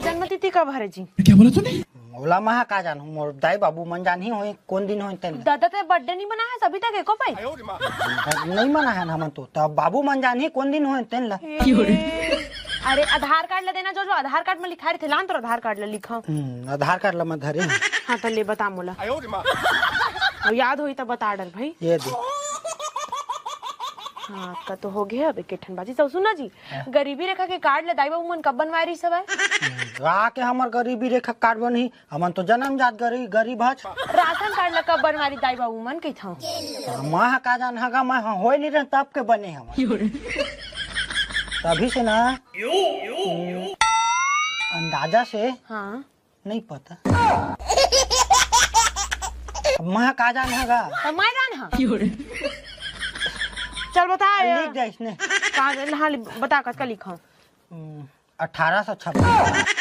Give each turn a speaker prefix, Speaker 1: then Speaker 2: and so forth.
Speaker 1: जन्मतिथि कब हरे जी?
Speaker 2: क्या बोला तूने?
Speaker 3: ओला महा का जानू मोर दाई बाबू मन जान ही होई कौन दिन होई तेन
Speaker 1: दादा ते बर्थडे नहीं मना है अभी तक एको पाई?
Speaker 3: नहीं मना है ना मन तो तब बाबू मन जान ही कौन दिन होई तेन ला।
Speaker 1: अरे आधार कार्ड ला देना जो आधार कार्ड में लिखा थे लान तो आधार कार्ड ला लिखा।
Speaker 3: आधार कार्ड ला मैं धरे।
Speaker 1: हाँ तो ले बता मोला। अब याद होई तो बता डर भाई।
Speaker 3: ये दे।
Speaker 1: हाँ आपका तो हो गया अबे केठन बाजी। सब सुना जी गरीबी रेखा के कार्ड ले दाई बाबू मन कब बनवाए रही सब है?
Speaker 3: के हमर गरीबी रेखा कार्ड बनी हमन तो जन्म जात गरीब हच।
Speaker 1: राशन कार्ड ला कब बनवारी दाई बाबू मन कही था?
Speaker 3: महा का जान हगा मैं होई नहीं रह तब के बने हम। तभी से ना अंदाजा से
Speaker 1: हाँ
Speaker 3: नहीं पता। महा का जान हगा
Speaker 1: मैं जान हाँ चल बता
Speaker 3: लिख दे इसने।
Speaker 1: कहाँ हाँ बता कस का लिखा?
Speaker 3: 1856।